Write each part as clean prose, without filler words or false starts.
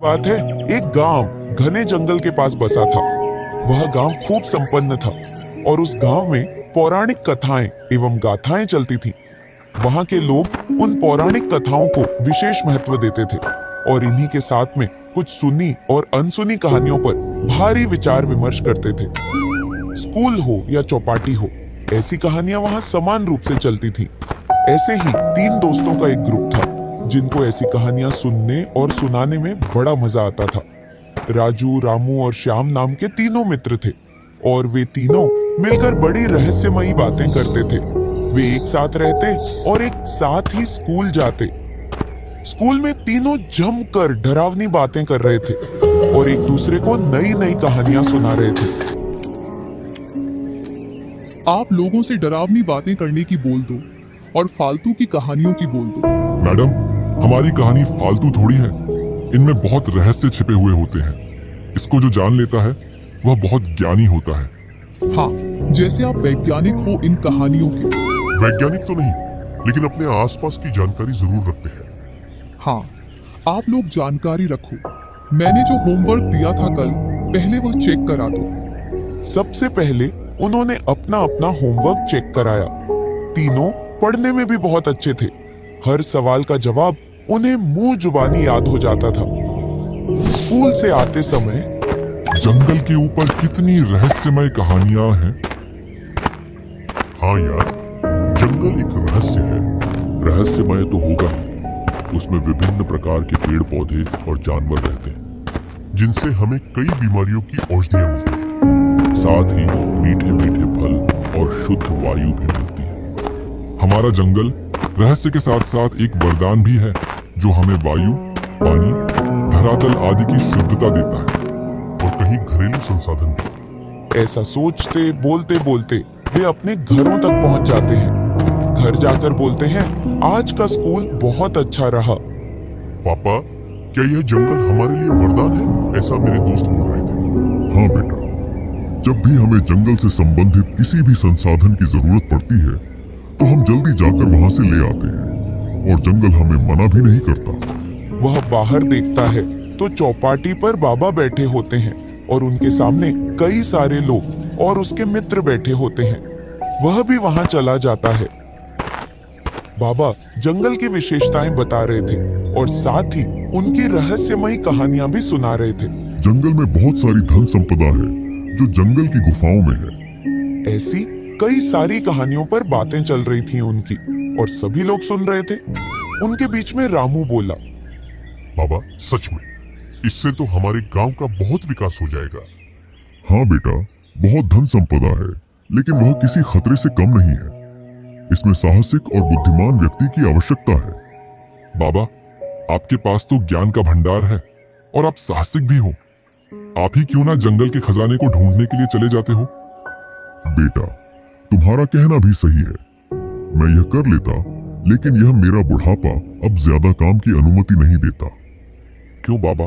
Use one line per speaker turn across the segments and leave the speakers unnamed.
बात है, एक गांव घने जंगल के पास बसा था। वह गांव खूब संपन्न था और उस गांव में पौराणिक कथाएं एवं गाथाएं चलती थीं। वहां के लोग उन पौराणिक कथाओं को विशेष महत्व देते थे और इन्हीं के साथ में कुछ सुनी और अनसुनी कहानियों पर भारी विचार विमर्श करते थे। स्कूल हो या चौपाटी हो, ऐसी कहानियां वहां समान रूप से चलती थीं। ऐसे ही तीन दोस्तों का एक ग्रुप था जिनको ऐसी कहानियां सुनने और सुनाने में बड़ा मजा आता था। राजू, रामू और श्याम नाम के तीनों मित्र थे और वे तीनों मिलकर बड़ी रहस्यमयी बातें करते थे। वे एक साथ रहते और एक साथ ही स्कूल जाते। स्कूल में तीनों जमकर डरावनी बातें कर रहे थे और एक दूसरे को नई नई कहानियां सुना रहे थे।
आप लोगों से डरावनी बातें करने की बोल दो और फालतू की कहानियों की बोल दो।
मैडम, हमारी कहानी फालतू थोड़ी है। इनमें बहुत रहस्य छिपे हुए होते हैं। इसको जो जान लेता है वह बहुत ज्ञानी होता है।
हाँ, जैसे आप वैज्ञानिक हो इन कहानियों के।
वैज्ञानिक तो नहीं, लेकिन अपने आसपास की जानकारी जरूर रखते हैं।
हाँ, आप लोग जानकारी रखो। मैंने जो होमवर्क दिया था कल, पहले वह चेक करा दो।
सबसे पहले उन्होंने अपना अपना होमवर्क चेक कराया। तीनों पढ़ने में भी बहुत अच्छे थे। हर सवाल का जवाब उन्हें मुंह जुबानी याद हो जाता था। स्कूल से आते समय
जंगल के ऊपर कितनी रहस्यमय कहानियां हैं। हाँ यार, जंगल एक रहस्य है। रहस्यमय तो होगा ही। उसमें विभिन्न प्रकार के पेड़ पौधे और जानवर रहते हैं जिनसे हमें कई बीमारियों की औषधियां मिलती हैं। साथ ही मीठे मीठे फल और शुद्ध वायु भी मिलती है। हमारा जंगल रहस्य के साथ साथ एक वरदान भी है जो हमें वायु, पानी, धरातल आदि की शुद्धता देता है और कहीं घरेलू संसाधन भी।
ऐसा सोचते बोलते बोलते वे अपने घरों तक पहुंच जाते हैं। घर जाकर बोलते हैं, आज का स्कूल बहुत अच्छा रहा।
पापा, क्या यह जंगल हमारे लिए वरदान है? ऐसा मेरे दोस्त बोल रहे थे। हाँ बेटा, जब भी हमें जंगल से संबंधित किसी भी संसाधन की जरूरत पड़ती है तो हम जल्दी जाकर वहां से ले आते हैं और जंगल हमें मना भी नहीं करता।
वह बाहर देखता है तो चौपाटी पर बाबा बैठे होते हैं और उनके सामने कई सारे लोग और उसके मित्र बैठे होते हैं। वह भी वहां चला जाता है। बाबा जंगल की विशेषताएं बता रहे थे और साथ ही उनकी रहस्यमयी कहानियां भी सुना रहे थे।
जंगल में बहुत सारी धन संपदा है जो जंगल की गुफाओं में है।
ऐसी कई सारी कहानियों पर बातें चल रही थी उनकी और सभी लोग सुन रहे थे। उनके बीच में रामू बोला,
बाबा सच में इससे तो हमारे गांव का बहुत विकास हो जाएगा। हाँ बेटा, बहुत धन संपदा है, लेकिन वह किसी खतरे से कम नहीं है। इसमें साहसिक और बुद्धिमान व्यक्ति की आवश्यकता है। बाबा, आपके पास तो ज्ञान का भंडार है और आप साहसिक भी हो। आप ही क्यों ना जंगल के खजाने को ढूंढने के लिए चले जाते हो? बेटा, तुम्हारा कहना भी सही है। मैं यह कर लेता, लेकिन यह मेरा बुढ़ापा अब ज्यादा काम की अनुमति नहीं देता। क्यों बाबा,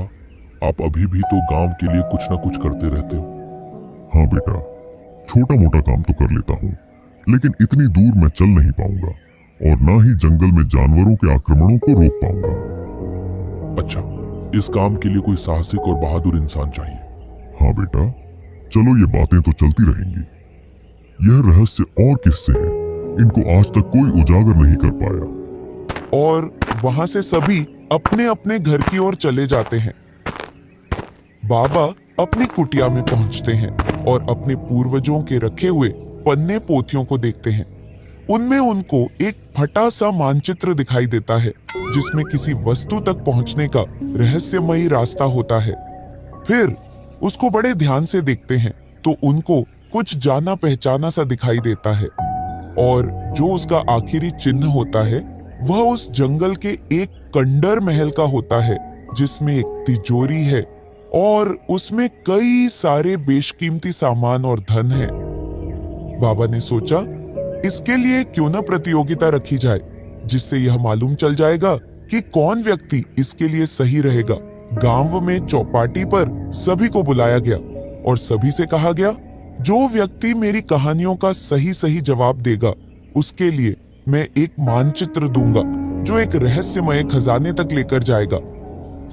आप अभी भी तो गांव के लिए कुछ न कुछ करते रहते हो। हाँ बेटा, छोटा मोटा काम तो कर लेता हूँ, लेकिन इतनी दूर मैं चल नहीं पाऊंगा और ना ही जंगल में जानवरों के आक्रमणों को रोक पाऊंगा। अच्छा, इस काम के लिए कोई साहसिक और बहादुर इंसान चाहिए। हाँ बेटा, चलो ये बातें तो चलती रहेंगी। यह रहस्य और किस्से हैं, इनको आज तक कोई उजागर नहीं कर पाया।
और वहां से सभी अपने अपने घर की ओर चले जाते हैं। बाबा अपनी कुटिया में पहुंचते हैं और अपने पूर्वजों के रखे हुए पन्ने पोथियों को देखते हैं। उनमें उनको एक फटा सा मानचित्र दिखाई देता है जिसमें किसी वस्तु तक पहुंचने का रहस्यमयी रास्ता होता है। फिर उसको बड़े ध्यान से देखते हैं तो उनको कुछ जाना पहचाना सा दिखाई देता है और जो उसका आखिरी चिन्ह होता है वह उस जंगल के एक खंडर महल का होता है जिसमें एक तिजोरी है और उसमें कई सारे बेशकीमती सामान और धन है। बाबा ने सोचा, इसके लिए क्यों न प्रतियोगिता रखी जाए जिससे यह मालूम चल जाएगा कि कौन व्यक्ति इसके लिए सही रहेगा। गांव में चौपाटी पर सभी को बुलाया गया और सभी से कहा गया, जो व्यक्ति मेरी कहानियों का सही सही जवाब देगा उसके लिए मैं एक मानचित्र दूंगा जो एक रहस्यमय खजाने तक लेकर जाएगा।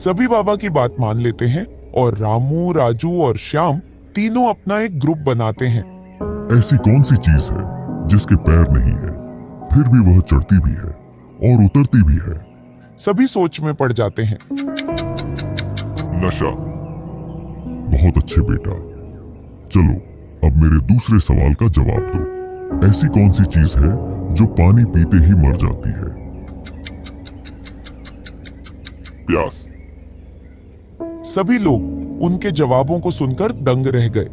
सभी बाबा की बात मान लेते हैं और रामू, राजू और श्याम तीनों अपना एक ग्रुप बनाते हैं।
ऐसी कौन सी चीज है जिसके पैर नहीं है, फिर भी वह चढ़ती भी है और उतरती भी है?
सभी सोच में पड़ जाते हैं।
नशा। बहुत अच्छे बेटा, चलो अब मेरे दूसरे सवाल का जवाब दो। ऐसी कौन सी चीज है जो पानी पीते ही मर जाती है? प्यास।
सभी लोग उनके जवाबों को सुनकर दंग रह गए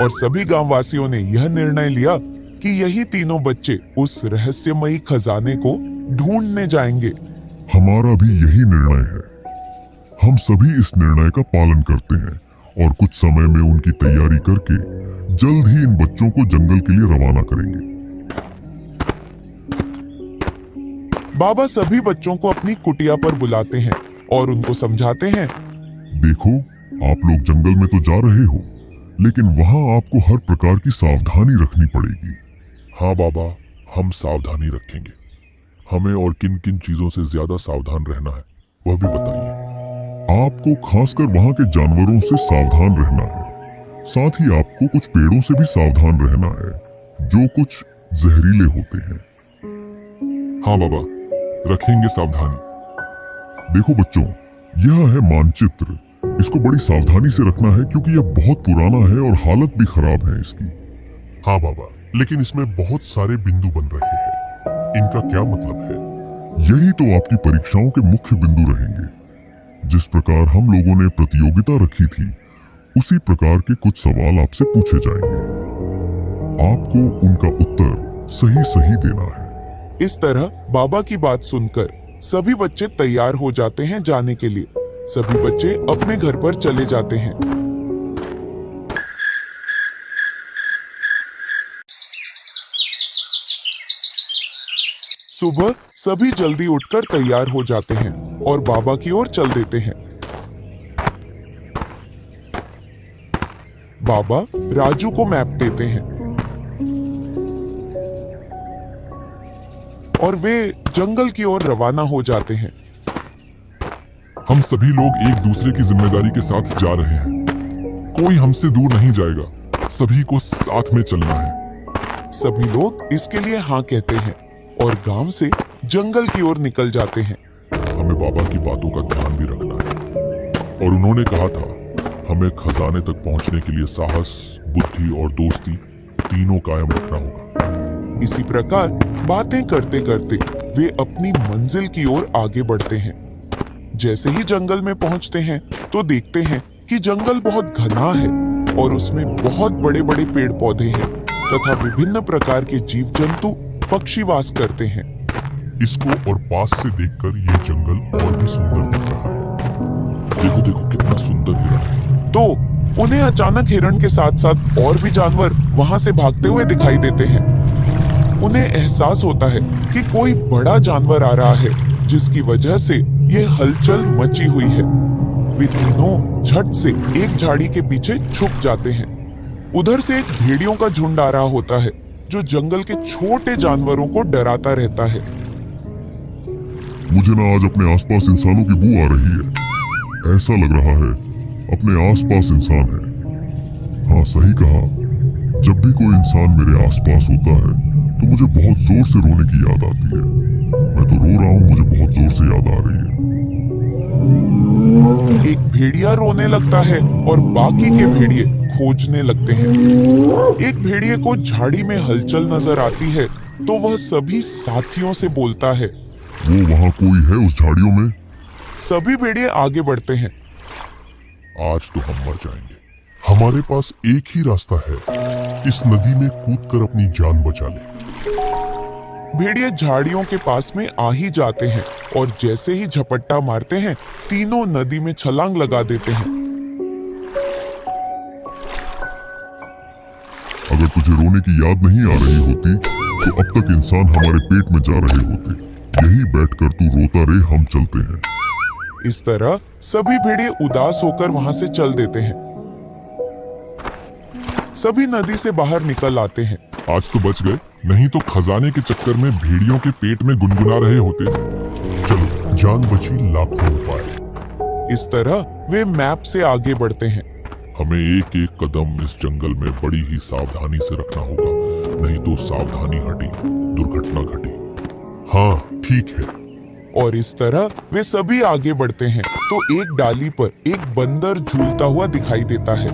और सभी गांववासियों ने यह निर्णय लिया कि यही तीनों बच्चे उस रहस्यमयी खजाने को ढूंढने जाएंगे।
हमारा भी यही निर्णय है। हम सभी इस निर्णय का पालन करते हैं और कुछ समय में उनकी तैयारी करके जल्द ही इन बच्चों को जंगल के लिए रवाना करेंगे।
बाबा सभी बच्चों को अपनी कुटिया पर बुलाते हैं और उनको समझाते हैं।
देखो, आप लोग जंगल में तो जा रहे हो, लेकिन वहां आपको हर प्रकार की सावधानी रखनी पड़ेगी।
हाँ बाबा, हम सावधानी रखेंगे। हमें और किन किन चीजों से ज्यादा सावधान रहना है वह भी बताइए।
आपको खासकर वहां के जानवरों से सावधान रहना है। साथ ही आपको कुछ पेड़ों से भी सावधान रहना है जो कुछ जहरीले होते हैं।
हाँ बाबा, रखेंगे सावधानी।
देखो बच्चों, यह है मानचित्र। इसको बड़ी सावधानी से रखना है क्योंकि यह बहुत पुराना है और हालत भी खराब है इसकी।
हाँ बाबा, लेकिन इसमें बहुत सारे बिंदु बन रहे हैं। इनका क्या मतलब है?
यही तो आपकी परीक्षाओं के मुख्य बिंदु रहेंगे। जिस प्रकार हम लोगों ने प्रतियोगिता रखी थी, उसी प्रकार के कुछ सवाल आपसे पूछे जाएंगे। आपको उनका उत्तर सही सही देना है।
इस तरह बाबा की बात सुनकर सभी बच्चे तैयार हो जाते हैं जाने के लिए। सभी बच्चे अपने घर पर चले जाते हैं। सुबह सभी जल्दी उठकर तैयार हो जाते हैं और बाबा की ओर चल देते हैं। बाबा राजू को मैप देते हैं और वे जंगल की ओर रवाना हो जाते हैं।
हम सभी लोग एक दूसरे की जिम्मेदारी के साथ जा रहे हैं। कोई हमसे दूर नहीं जाएगा। सभी को साथ में चलना है।
सभी लोग इसके लिए हाँ कहते हैं और गांव से जंगल की ओर निकल जाते हैं।
हमें बाबा की बातों का ध्यान भी रखना है और उन्होंने कहा था हमें खजाने तक पहुंचने के लिए साहस, बुद्धि और दोस्ती तीनों कायम रखना होगा।
इसी प्रकार बातें करते करते वे अपनी मंजिल की ओर आगे बढ़ते हैं। जैसे ही जंगल में पहुंचते हैं तो देखते हैं कि जंगल बहुत घना है और उसमें बहुत बड़े बड़े पेड़ पौधे हैं तथा विभिन्न प्रकार के जीव जंतु पक्षी वास करते हैं।
इसको और पास से देखकर यह जंगल और भी सुंदर दिख रहा है। देखो देखो कितना सुंदर हिरण है।
तो उन्हें अचानक हिरण के साथ साथ और भी जानवर वहां से भागते हुए दिखाई देते हैं। उन्हें एहसास होता है कि कोई बड़ा जानवर आ रहा है जिसकी वजह से ये हलचल मची हुई है। वे तीनों झट से एक झाड़ी के पीछे छुप जाते हैं। उधर से एक भेड़ियों का झुंड आ रहा होता है जो जंगल के छोटे जानवरों को डराता रहता है।
मुझे ना आज अपने आसपास इंसानों की बू आ रही है। ऐसा लग रहा है अपने आसपास इंसान है। हाँ, सही कहा। जब भी कोई इंसान मेरे आसपास होता है तो मुझे बहुत जोर से रोने की याद आती है। मैं तो रो रहा हूँ, मुझे बहुत जोर से याद आ रही है।
एक भेड़िया रोने लगता है और बाकी के भेड़िए खोजने लगते हैं। एक भेड़िए को झाड़ी में हलचल नजर आती है तो वह सभी साथियों से बोलता है,
वो वहाँ कोई है उस झाड़ियों में?
सभी भेड़िए आगे बढ़ते हैं।
आज तो हम मर जाएंगे। हमारे पास एक ही रास्ता है, इस नदी में कूदकर अपनी जान बचा ले।
भेड़िए झाड़ियों के पास में आ ही जाते हैं और जैसे ही झपट्टा मारते हैं तीनों नदी में छलांग लगा देते हैं।
अगर तुझे रोने की याद नहीं आ रही होती तो अब तक इंसान हमारे पेट में जा रहे होते। यही बैठकर तू रोता रहे, हम चलते हैं।
इस तरह सभी भेड़िए उदास होकर वहां से चल देते हैं। सभी नदी से बाहर निकल आते हैं।
आज तो बच गए, नहीं तो खजाने के चक्कर में भेड़ियों के पेट में गुनगुना रहे होते। चलो, जान बची लाखों उपाय।
इस तरह वे मैप से आगे बढ़ते हैं।
हमें एक एक कदम इस जंगल में बड़ी ही सावधानी से रखना होगा, नहीं तो सावधानी हटी दुर्घटना घटी।
हाँ ठीक है।
और इस तरह वे सभी आगे बढ़ते हैं तो एक डाली पर एक बंदर झूलता हुआ दिखाई देता है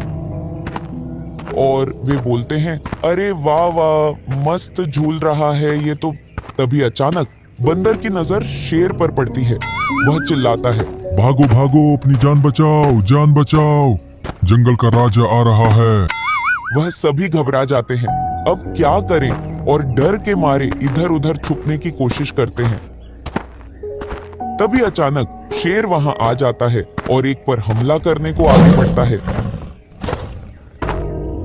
और वे बोलते हैं, अरे वाह वाह, मस्त झूल रहा है ये तो। तभी अचानक बंदर की नजर शेर पर पड़ती है। वह चिल्लाता है,
भागो भागो, अपनी जान बचाओ, जान बचाओ, जंगल का राजा आ रहा है।
वह सभी घबरा जाते हैं। अब क्या करें और डर के मारे इधर उधर छुपने की कोशिश करते हैं। तभी अचानक शेर वहां आ जाता है और एक पर हमला करने को आगे बढ़ता है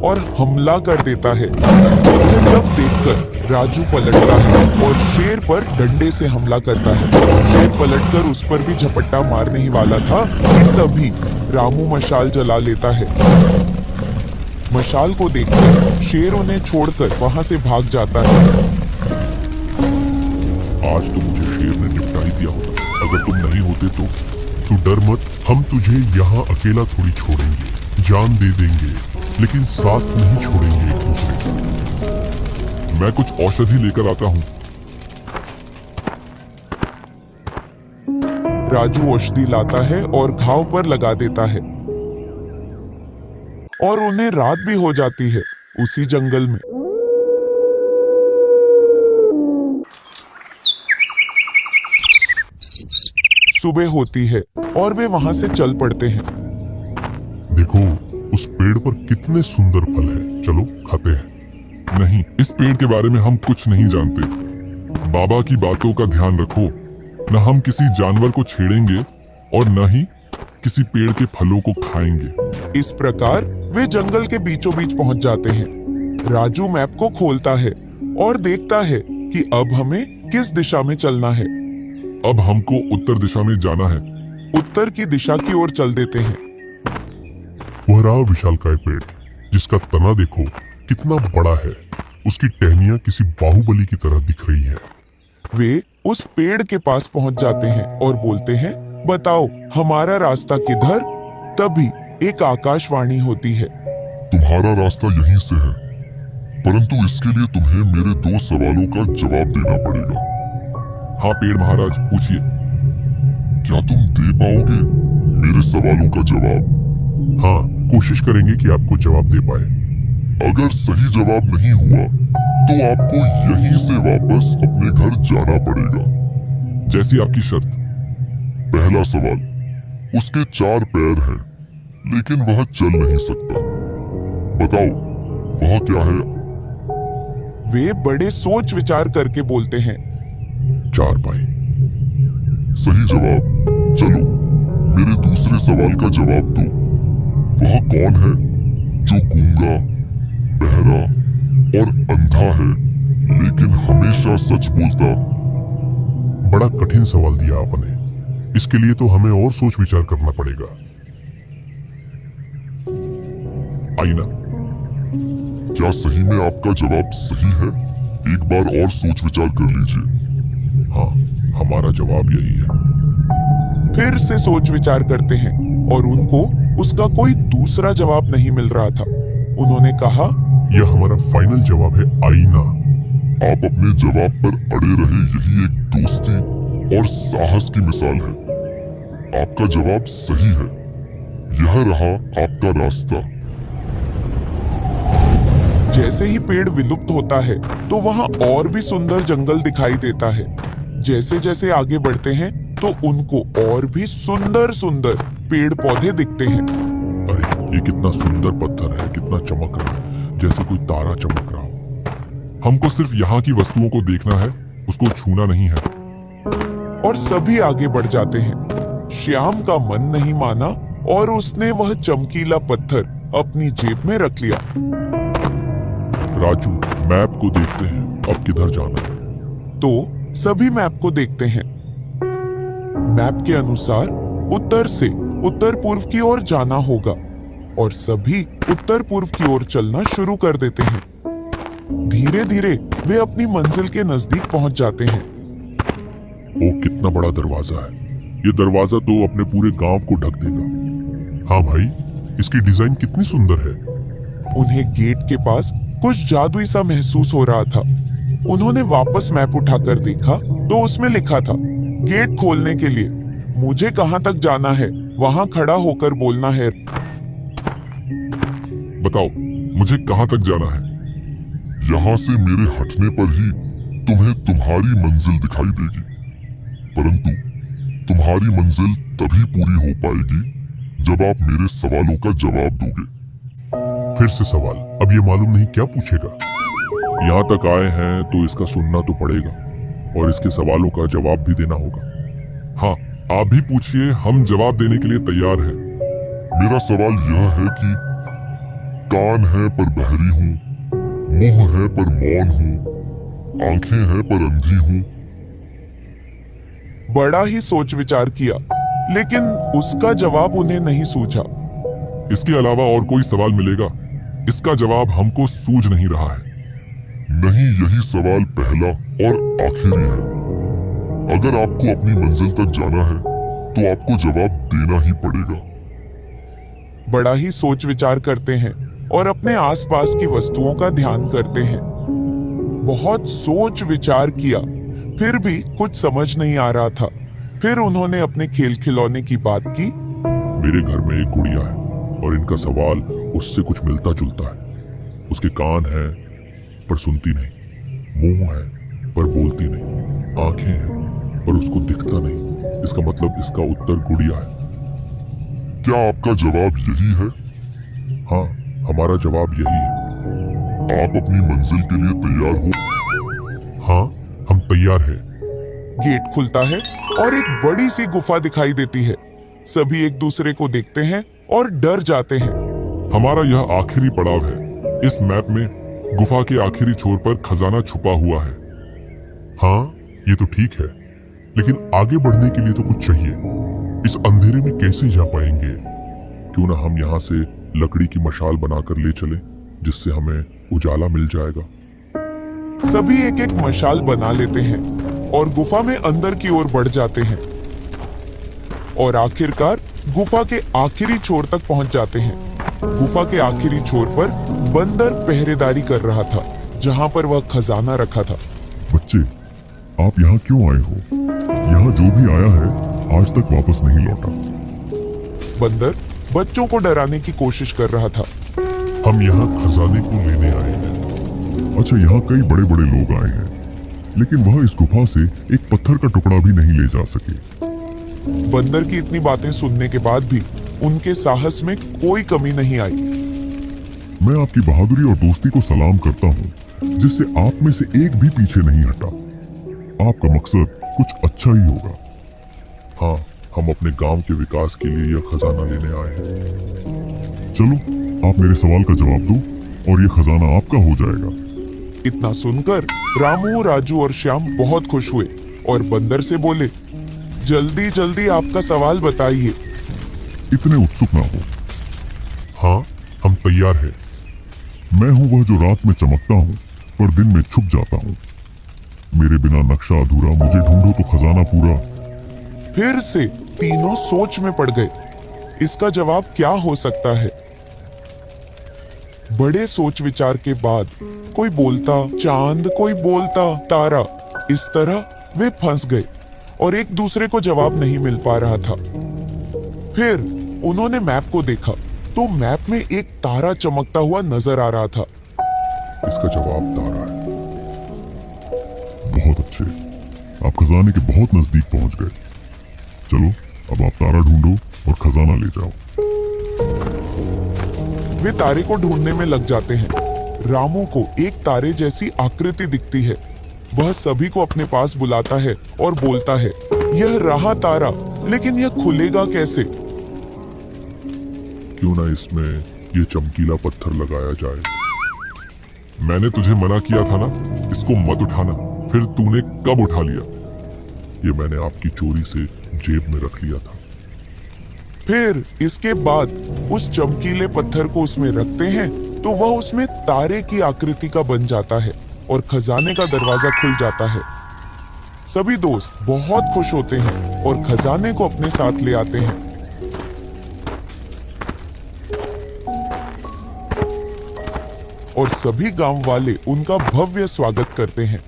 और हमला कर देता है। यह सब देखकर राजू पलटता है और शेर पर डंडे से हमला करता है। शेर पलटकर उस पर भी झपट्टा मारने ही वाला था कि तभी रामू मशाल जला लेता है। मशाल को देखकर शेर उन्हें छोड़कर वहां से भाग जाता है।
आज तो मुझे शेर ने निपटा ही दिया होता, अगर तुम नहीं होते तो।
तू डर मत, हम तुझे यहाँ अकेला थोड़ी छोड़ेंगे, जान दे देंगे, लेकिन साथ नहीं छोड़ेंगे एक दूसरे को।
मैं कुछ औषधि लेकर आता हूँ।
राजू औषधि लाता है और घाव पर लगा देता है और उन्हें रात भी हो जाती है उसी जंगल में। सुबह होती है और वे वहां से चल पड़ते हैं।
देखो उस पेड़ पर कितने सुंदर फल है, चलो खाते हैं।
नहीं, इस पेड़ के बारे में हम कुछ नहीं जानते। बाबा की बातों का ध्यान रखो। न हम किसी जानवर को छेड़ेंगे और न ही किसी पेड़ के फलों को खाएंगे।
इस प्रकार वे जंगल के बीचों बीच पहुंच जाते हैं। राजू मैप को खोलता है और देखता है कि अब हमें किस दिशा में चलना है।
अब हमको उत्तर दिशा में जाना है।
उत्तर की दिशा की ओर चल देते हैं।
वह रहा विशालकाय पेड़, जिसका तना देखो कितना बड़ा है। उसकी टहनियां किसी बाहुबली की तरह दिख रही है।
वे उस पेड़ के पास पहुंच जाते हैं और बोलते हैं, बताओ हमारा रास्ता किधर? तभी एक आकाशवाणी होती है।
तुम्हारा रास्ता यहीं से है, परंतु इसके लिए तुम्हें मेरे 2 सवालों का जवाब देना पड़ेगा।
हाँ पेड़ महाराज, पूछिए।
क्या तुम दे पाओगे मेरे सवालों का जवाब? हाँ, कोशिश करेंगे कि आपको जवाब दे पाए। अगर सही जवाब नहीं हुआ तो आपको यहीं से वापस अपने घर जाना पड़ेगा।
जैसी आपकी शर्त।
पहला सवाल, उसके 4 पैर हैं, लेकिन वह चल नहीं सकता। बताओ वह क्या है?
वे बड़े सोच विचार करके बोलते हैं,
4 पाए।
सही जवाब। चलो मेरे दूसरे सवाल का जवाब दो। वह कौन है जो गूंगा, बहरा और अंधा है, लेकिन हमेशा सच बोलता? बड़ा कठिन सवाल दिया आपने। इसके लिए तो हमें और सोच विचार करना पड़ेगा।
आईना।
क्या सही में आपका जवाब सही है? एक बार और सोच विचार कर लीजिए।
हाँ, हमारा जवाब यही है।
फिर से सोच विचार करते हैं और उनको उसका कोई दूसरा जवाब नहीं मिल रहा था। उन्होंने कहा,
यह हमारा फाइनल जवाब है, आईना। आप अपने जवाब पर अड़े रहे, यही एक दोस्ती और साहस की मिसाल है। आपका जवाब सही है। यह रहा आपका रास्ता।
जैसे ही पेड़ विलुप्त होता है तो वहां और भी सुंदर जंगल दिखाई देता है। जैसे जैसे आगे बढ़ते हैं तो उनको और भी सुंदर सुंदर पेड़ पौधे दिखते हैं।
अरे ये कितना सुंदर पत्थर है, कितना चमक रहा है, जैसे कोई तारा चमक रहा हो। हमको सिर्फ यहाँ की वस्तुओं को देखना है, उसको छूना नहीं है।
और सभी आगे बढ़ जाते हैं। श्याम का मन नहीं माना और उसने वह चमकीला पत्थर अपनी जेब में रख लिया।
राजू, मैप को देखते हैं, अब किधर जाना है।
तो सभी मैप को देखते हैं। मैप के अनुसार उत्तर से उत्तर पूर्व की ओर जाना होगा और सभी उत्तर पूर्व की ओर चलना शुरू कर देते हैं। धीरे धीरे वे अपनी मंजिल के नजदीक पहुंच जाते हैं।
ओ, कितना बड़ा दरवाजा है। ये दरवाजा तो अपने पूरे गांव को ढक देगा।
हाँ भाई, इसकी डिजाइन कितनी सुंदर है।
उन्हें गेट के पास कुछ जादुई सा महसूस हो रहा था। उन्होंने वापस मैप उठाकर देखा तो उसमें लिखा था, गेट खोलने के लिए मुझे कहां तक जाना है, वहां खड़ा होकर बोलना है।
बताओ मुझे कहां तक जाना है?
यहाँ से मेरे हटने पर ही तुम्हें तुम्हारी मंजिल दिखाई देगी, परंतु तुम्हारी मंजिल तभी पूरी हो पाएगी जब आप मेरे सवालों का जवाब दोगे। फिर से सवाल, अब ये मालूम नहीं क्या पूछेगा।
यहाँ तक आए हैं तो इसका सुनना तो पड़ेगा और इसके सवालों का जवाब भी देना होगा। हाँ, आप भी पूछिए, हम जवाब देने के लिए तैयार हैं।
मेरा सवाल यह है कि कान है पर बहरी हूँ, मुंह है पर मौन हूँ, आंखें हैं पर अंधी हूँ।
बड़ा ही सोच विचार किया, लेकिन उसका जवाब उन्हें नहीं सूझा।
इसके अलावा और कोई सवाल मिलेगा? इसका जवाब हमको सूझ नहीं रहा है।
नहीं, यही सवाल पहला और आखिरी है। अगर आपको अपनी मंजिल तक जाना है तो आपको जवाब देना ही पड़ेगा।
बड़ा ही सोच विचार करते हैं और अपने आसपास की वस्तुओं का ध्यान करते हैं। बहुत सोच विचार किया, फिर भी कुछ समझ नहीं आ रहा था। फिर उन्होंने अपने खेल खिलौने की बात की।
मेरे घर में एक गुड़िया है और इनका सवाल उससे कुछ मिलता जुलता है। उसके कान हैं पर सुनती नहीं, मुंह है पर बोलती नहीं, आंखें हैं पर उसको दिखता नहीं। इसका मतलब इसका उत्तर गुड़िया है।
क्या आपका जवाब यही है?
हाँ, हमारा जवाब यही है।
आप अपनी मंजिल के लिए तैयार हो? हाँ, हम तैयार हैं।
गेट खुलता है और एक बड़ी सी गुफा दिखाई देती है। सभी एक दूसरे को देखते हैं और डर जाते हैं।
हमारा यह आखिरी पड़ाव है। इस मैप में गुफा के आखिरी छोर पर खजाना छुपा हुआ है।
हाँ, ये तो ठीक है, लेकिन आगे बढ़ने के लिए तो कुछ चाहिए। इस अंधेरे में कैसे जा पाएंगे?
क्यों ना हम यहाँ से लकड़ी की मशाल बनाकर ले चले, जिससे हमें उजाला मिल जाएगा।
सभी एक एक मशाल बना लेते हैं और गुफा में अंदर की ओर बढ़ जाते हैं और आखिरकार गुफा के आखिरी छोर तक पहुंच जाते हैं। गुफा के आखिरी छोर पर बंदर पहरेदारी कर रहा था, जहां पर वह खजाना रखा था।
बच्चे, आप यहाँ क्यों आए हो? यहाँ जो भी आया है आज तक वापस नहीं लौटा।
बंदर बच्चों को डराने की कोशिश कर रहा था।
हम यहाँ खजाने को लेने आए हैं। अच्छा, यहाँ कई बड़े बड़े लोग आए हैं, लेकिन वह इस गुफा से एक पत्थर का टुकड़ा भी नहीं ले जा सके।
बंदर की इतनी बातें सुनने के बाद भी उनके साहस में कोई कमी नहीं आई।
मैं आपकी बहादुरी और दोस्ती को सलाम करता हूँ, जिससे आप में से एक भी पीछे नहीं हटा। आपका मकसद कुछ अच्छा ही होगा।
हाँ, हम अपने गांव के विकास के लिए यह खजाना लेने आए हैं।
चलो, आप मेरे सवाल का जवाब दो और ये खजाना आपका हो जाएगा।
इतना सुनकर रामू, राजू और श्याम बहुत खुश हुए और बंदर से बोले, जल्दी जल्दी आपका सवाल बताइए।
इतने उत्सुक ना हो। हाँ, हम तैयार हैं। मैं हूँ वह जो रात में चमकता हूँ पर दिन में छुप जाता हूँ। मेरे बिना नक्शा अधूरा, मुझे ढूंढो तो खजाना पूरा।
फिर से तीनों सोच में पड़ गए। इसका जवाब क्या हो सकता है? बड़े सोच विचार के बाद कोई बोलता चांद, कोई बोलता तारा। इस तरह वे फंस गए और एक दूसरे को जवाब नहीं मिल पा रहा था। फिर उन्होंने मैप को देखा तो मैप में एक तारा चमकता हुआ नजर आ रहा था।
इसका जवाब तारा है।
बहुत अच्छे, आप खजाने के बहुत नजदीक पहुंच गए। चलो, अब आप तारा ढूंढो और खजाना ले जाओ।
वे तारे को ढूंढने में लग जाते हैं। रामू को एक तारे जैसी आकृति दिखती है। वह सभी को अपने पास बुलाता है और बोलता है, यह रहा तारा, लेकिन यह खुलेगा कैसे?
क्यों ना इसमें ये चमकीला पत्थर लगाया जाए। मैंने तुझे मना किया था ना, इसको मत उठाना, फिर तूने कब उठा लिया? ये मैंने आपकी चोरी से जेब में रख लिया था।
फिर इसके बाद उस चमकीले पत्थर को उसमें रखते हैं तो वह उसमें तारे की आकृति का बन जाता है और खजाने का दरवाजा खुल जाता है। सभी दोस्त बहुत खुश होते हैं और खजाने को अपने साथ ले आते हैं। और सभी गांव वाले उनका भव्य स्वागत करते हैं।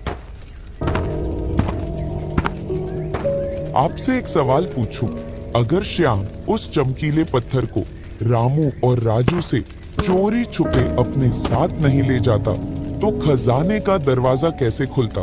आपसे एक सवाल पूछूं, अगर श्याम उस चमकीले पत्थर को रामू और राजू से चोरी छुपे अपने साथ नहीं ले जाता तो खजाने का दरवाजा कैसे खुलता?